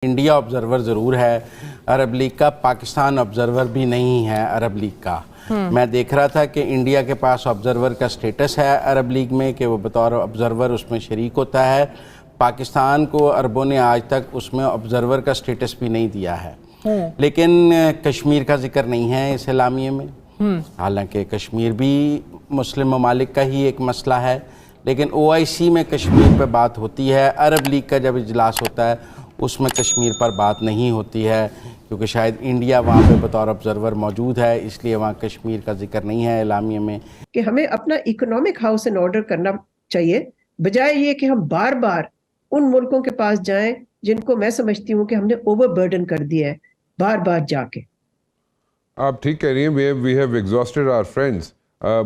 India observer ضرور ہے عرب league کا، پاکستان آبزرور بھی نہیں ہے عرب لیگ کا۔ میں دیکھ رہا تھا کہ انڈیا کے پاس آبزرور کا سٹیٹس ہے عرب لیگ میں کہ وہ بطور آبزرور اس میں شریک ہوتا ہے۔ پاکستان کو عربوں نے آج تک اس میں آبزرور کا سٹیٹس بھی نہیں دیا ہے، لیکن کشمیر کا ذکر نہیں ہے اس اعلامیے میں، حالانکہ کشمیر بھی مسلم ممالک کا ہی ایک مسئلہ ہے، لیکن OIC میں کشمیر پہ بات ہوتی ہے۔ عرب لیگ کا جب اجلاس ہوتا ہے اس میں کشمیر پر بات نہیں ہوتی ہے، کیونکہ شاید انڈیا وہاں پہ بطور آبزرور موجود ہے، اس لیے وہاں کشمیر کا ذکر نہیں ہے اعلامیے میں۔ کہ ہمیں اپنا اکنامک ہاؤس ان آرڈر کرنا چاہیے، بجائے یہ کہ ہم بار بار ان ملکوں کے پاس جائیں جن کو میں سمجھتی ہوں کہ ہم نے اوور برڈن کر دیا ہے بار بار جا کے۔ آپ ٹھیک کہہ رہی ہیں، we have exhausted our friends,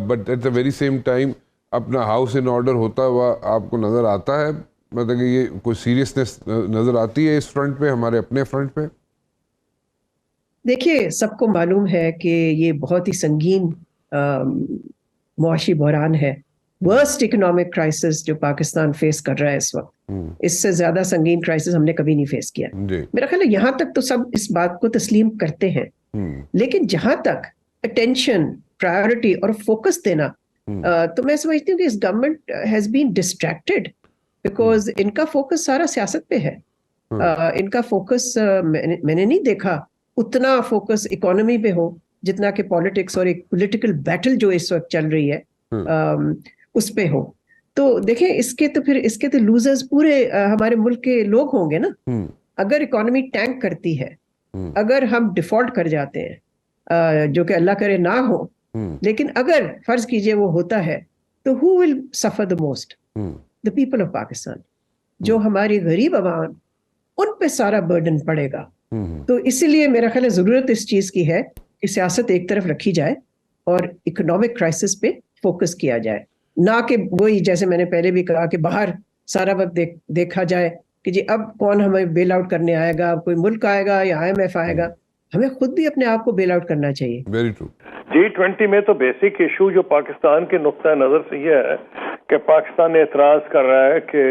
but at the very same time اپنا ہاؤس ان آرڈر ہوتا ہوا آپ کو نظر آتا ہے؟ مطلب کہ یہ کوئی سیریسنس نظر آتی ہے اس فرنٹ پہ، ہمارے اپنے فرنٹ پہ؟ دیکھیے، سب کو معلوم ہے کہ یہ بہت ہی سنگین معاشی بحران ہے، ورسٹ اکنامک کرائسس جو پاکستان فیس کر رہا ہے اس وقت، اس سے زیادہ سنگین کرائسس ہم نے کبھی نہیں فیس کیا۔ میرا خیال ہے یہاں تک تو سب اس بات کو تسلیم کرتے ہیں، لیکن جہاں تک اٹینشن، پرائیورٹی اور فوکس دینا، تو میں سمجھتی ہوں کہ اس government has been distracted, because ان کا فوکس سارا سیاست پہ ہے۔ ان کا فوکس میں نے نہیں دیکھا اتنا فوکس اکانومی پہ ہو جتنا کہ پالیٹکس اور ایک پولیٹیکل بیٹل جو اس وقت چل رہی ہے اس پہ ہو۔ تو دیکھیں اس کے تو لوزرز پورے ہمارے ملک کے لوگ ہوں گے نا۔ اگر اکانومی ٹینک کرتی ہے، اگر ہم ڈیفالٹ کر جاتے ہیں، جو کہ اللہ کرے نہ ہو، لیکن اگر فرض کیجئے وہ ہوتا ہے تو who will suffer the most? The people of Pakistan. جو ہماری غریب عوام، ان پہ سارا برڈن پڑے گا۔ تو اسی لیے میرا خیال ہے ضرورت اس چیز کی ہے کہ سیاست ایک طرف رکھی جائے اور اکنامک کرائسس پہ فوکس کیا جائے، نہ کہ وہی جیسے میں نے پہلے بھی کہا کہ باہر سارا وقت دیکھا جائے کہ جی اب کون ہمیں بیل آؤٹ کرنے آئے گا، کوئی ملک آئے گا یا IMF آئے گا۔ ہمیں خود بھی اپنے آپ کو بیل آؤٹ کرنا چاہیے۔ Very true. G20 میں تو بیسک ایشو جو پاکستان کے نقطہ نظر سے یہ ہے کہ پاکستان اعتراض کر رہا ہے کہ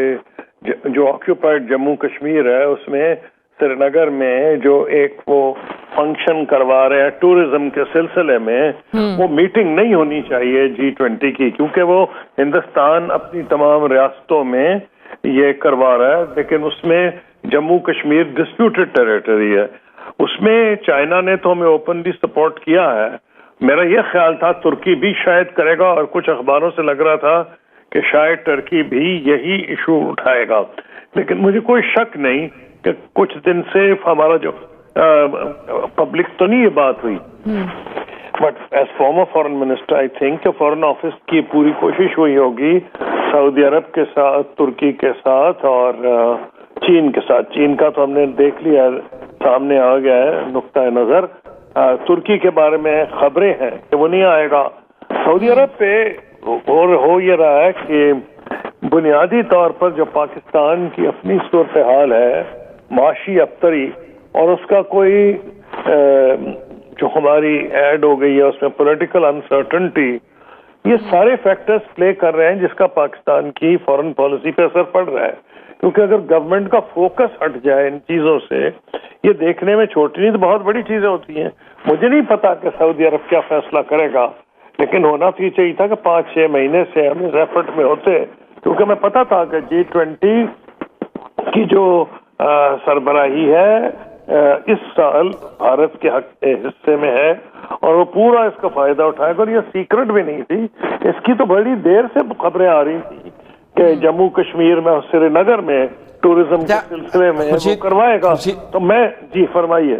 جو آکیوپائڈ جموں کشمیر ہے اس میں سری نگر میں جو ایک وہ فنکشن کروا رہے ہیں ٹورزم کے سلسلے میں، وہ میٹنگ نہیں ہونی چاہیے G20 کی، کیونکہ وہ ہندوستان اپنی تمام ریاستوں میں یہ کروا رہا ہے، لیکن اس میں جموں کشمیر ڈسپیوٹڈ ٹیریٹری ہے۔ اس میں چائنا نے تو ہمیں اوپنلی سپورٹ کیا ہے۔ میرا یہ خیال تھا ترکی بھی شاید کرے گا، اور کچھ اخباروں سے لگ رہا تھا کہ شاید ترکی بھی یہی ایشو اٹھائے گا، لیکن مجھے کوئی شک نہیں کہ کچھ دن سے ہمارا جو پبلک تو نہیں یہ بات ہوئی، but as former foreign minister I think کہ فارن آفس کی پوری کوشش ہوئی ہوگی سعودی عرب کے ساتھ، ترکی کے ساتھ اور چین کے ساتھ۔ چین کا تو ہم نے دیکھ لیا، سامنے آ گیا ہے نقطہ نظر۔ ترکی کے بارے میں خبریں ہیں کہ وہ نہیں آئے گا۔ سعودی عرب پہ ہو یہ رہا ہے کہ بنیادی طور پر جو پاکستان کی اپنی صورتحال ہے، معاشی ابتری، اور اس کا کوئی جو ہماری ایڈ ہو گئی ہے اس میں پولیٹیکل انسرٹنٹی، یہ سارے فیکٹرز پلے کر رہے ہیں جس کا پاکستان کی فورن پالیسی پہ اثر پڑ رہا ہے۔ کیونکہ اگر گورنمنٹ کا فوکس ہٹ جائے ان چیزوں سے، یہ دیکھنے میں چھوٹی نہیں تو بہت بڑی چیزیں ہوتی ہیں۔ مجھے نہیں پتا کہ سعودی عرب کیا فیصلہ کرے گا، لیکن ہونا تو یہ چاہیے تھا کہ 5-6 مہینے سے ہم اس ایفرٹ میں ہوتے، کیونکہ میں پتا تھا کہ G20 کی جو سربراہی ہے اس سال بھارت کے حصے میں ہے، اور وہ پورا اس کا فائدہ اٹھائے گا، اور یہ سیکرٹ بھی نہیں تھی، اس کی تو بڑی دیر سے خبریں آ رہی تھی کہ جموں کشمیر میں اور سری نگر میں ٹورزم کے سلسلے میں وہ کروائے گا۔ تو میں جی فرمائیے۔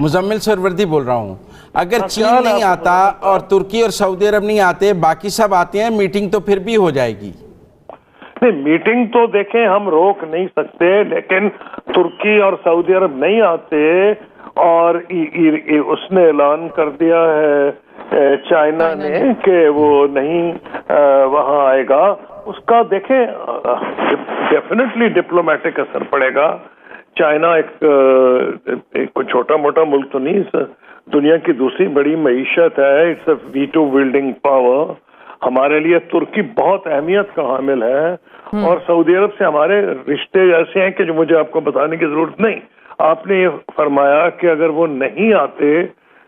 مزمل سروردی بول رہا ہوں، اگر چین نہیں آتا اور ترکی اور سعودی عرب نہیں آتے، باقی سب آتے ہیں، میٹنگ تو پھر بھی ہو جائے گی۔ نہیں، میٹنگ تو دیکھیں ہم روک نہیں سکتے، لیکن ترکی اور سعودی عرب نہیں آتے، اور اس نے اعلان کر دیا ہے چائنا نے کہ وہ نہیں وہاں آئے گا، اس کا دیکھیں ڈیفینیٹلی ڈپلومیٹک اثر پڑے گا۔ چائنا ایک چھوٹا موٹا ملک تو نہیں، دنیا کی دوسری بڑی معیشت ہے، it's a veto wielding power. ہمارے لیے ترکی بہت اہمیت کا حامل ہے، اور سعودی عرب سے ہمارے رشتے ایسے ہیں کہ جو مجھے آپ کو بتانے کی ضرورت نہیں۔ آپ نے یہ فرمایا کہ اگر وہ نہیں آتے،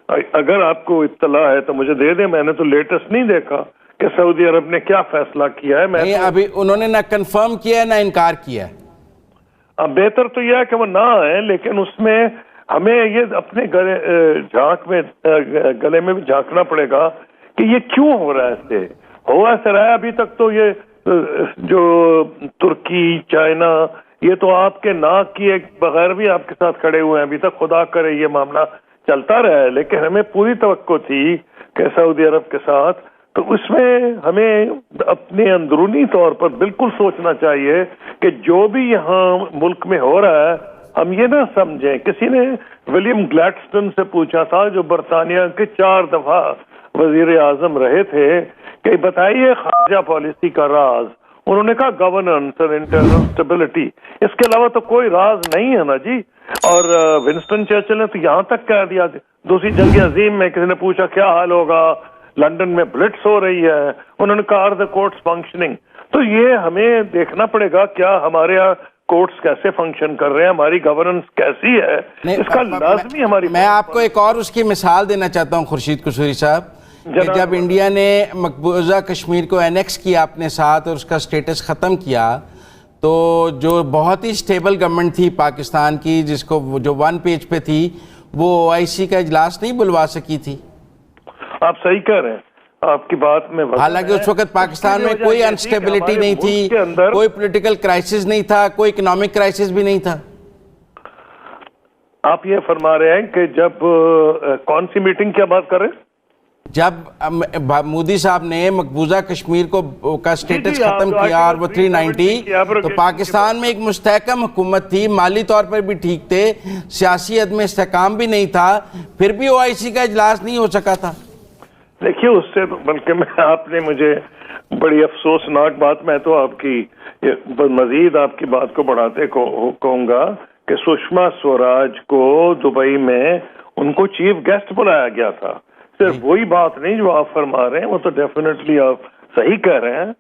اگر آپ کو اطلاع ہے تو مجھے دے دیں، میں نے تو لیٹسٹ نہیں دیکھا کہ سعودی عرب نے کیا فیصلہ کیا ہے. نہیں، ابھی انہوں نے نہ کنفرم کیا ہے نہ انکار کیا ہے. اب بہتر تو یہ ہے کہ وہ نہ آئے، لیکن اس میں ہمیں یہ اپنے گلے میں بھی جھانکنا پڑے گا کہ یہ کیوں ہو رہا ہے. ایسے ہوا ایسا رہا ہے ابھی تک تو یہ جو ترکی، چائنا، یہ تو آپ کے ناک کی ایک بغیر بھی آپ کے ساتھ کھڑے ہوئے ہیں ابھی تک. خدا کرے یہ معاملہ چلتا رہا ہے، لیکن ہمیں پوری توقع تھی کہ سعودی عرب کے ساتھ، تو اس میں ہمیں اپنے اندرونی طور پر بالکل سوچنا چاہیے کہ جو بھی یہاں ملک میں ہو رہا ہے ہم یہ نہ سمجھیں. کسی نے ولیم گلیڈسٹون سے پوچھا تھا جو برطانیہ کے 4 دفعہ وزیر اعظم رہے تھے کہ بتائیے خارجہ پالیسی کا راز. انہوں نے کہا گورننس اور انٹرنل اسٹیبلٹی، اس کے علاوہ تو کوئی راز نہیں ہے نا جی. اور ونسٹن چرچل نے تو یہاں تک کہہ دیا، دوسری جنگ عظیم میں کسی نے پوچھا کیا حال ہوگا، لندن میں بلٹس ہو رہی ہے، انہوں نے کہا آر دی کورٹس فنکشننگ. تو یہ ہمیں دیکھنا پڑے گا کیا ہمارے یہاں کورٹس کیسے فنکشن کر رہے ہیں، ہماری گورننس کیسی ہے، اس کا لازمی ہماری. میں آپ کو ایک اور اس کی مثال دینا چاہتا ہوں خورشید قصوری صاحب، کہ جب انڈیا نے مقبوضہ کشمیر کو اینیکس کیا اپنے ساتھ اور اس کا سٹیٹس ختم کیا، تو جو بہت ہی سٹیبل گورنمنٹ تھی پاکستان کی، جس کو جو 1 پیج پہ تھی، وہ OIC کا اجلاس نہیں بلوا سکی تھی. آپ صحیح کہہ رہے ہیں، آپ کی بات میں حالانکہ اس وقت پاکستان میں کوئی انسٹیبلٹی نہیں تھی، کوئی پولیٹیکل کرائسس نہیں تھا، کوئی اکنامک کرائسس بھی نہیں تھا. آپ یہ فرما رہے ہیں کہ جب کون سی میٹنگ کیا بات کر رہے ہیں؟ جب مودی صاحب نے مقبوضہ کشمیر کو کا سٹیٹس ختم کیا اور وہ 390، تو پاکستان میں ایک مستحکم حکومت تھی، مالی طور پر بھی ٹھیک تھے، سیاسی عدم استحکام بھی نہیں تھا، پھر بھی OIC کا اجلاس نہیں ہو سکا تھا. دیکھیے اس سے بلکہ آپ نے مجھے بڑی افسوسناک بات، میں تو آپ کی مزید آپ کی بات کو بڑھاتے کہوں گا کہ سشما سوراج کو دبئی میں ان کو چیف گیسٹ بلایا گیا تھا. صرف وہی بات نہیں جو آپ فرما رہے ہیں، وہ تو ڈیفینیٹلی آپ صحیح کہہ رہے ہیں.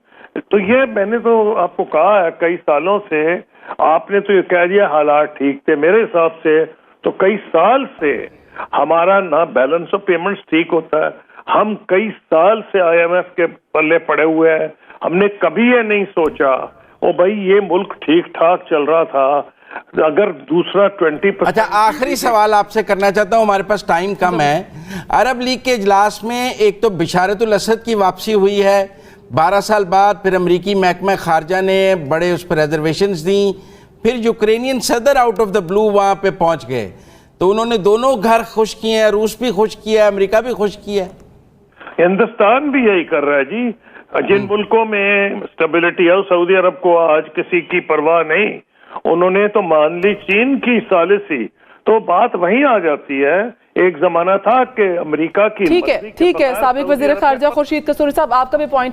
تو یہ میں نے تو آپ کو کہا ہے کئی سالوں سے، آپ نے تو یہ کہہ دیا حالات ٹھیک تھے. میرے حساب سے تو کئی سال سے ہمارا نہ بیلنس آف پیمنٹس ٹھیک ہوتا ہے، ہم کئی سال سے IMF کے پلے پڑے ہوئے ہیں. ہم نے کبھی یہ نہیں سوچا او بھائی یہ ملک ٹھیک ٹھاک چل رہا تھا، اگر دوسرا 20%. اچھا، آخری سوال آپ سے کرنا چاہتا ہوں، ہمارے پاس ٹائم کم ہے. عرب لیگ کے اجلاس میں ایک تو بشارت الاسد کی واپسی ہوئی ہے 12 سال بعد، پھر امریکی محکمہ خارجہ نے بڑے اس پر ریزرویشنز دیں، پھر یوکرینین صدر آؤٹ آف دا بلو وہاں پہ پہنچ گئے. تو انہوں نے دونوں گھر خوش کیے ہیں، روس بھی خوش کیا ہے، امریکہ بھی خوش کیا ہے. ہندوستان بھی یہی کر رہا ہے جی. جن ملکوں میں اسٹیبلٹی ہے، سعودی عرب کو آج کسی کی پرواہ نہیں، انہوں نے تو مان لی چین کی ثالثی. تو بات وہیں آ جاتی ہے. ایک زمانہ تھا کہ امریکہ کی ٹھیک ہے سابق وزیر خارجہ خورشید قصوری صاحب، آپ کا بھی پوائنٹ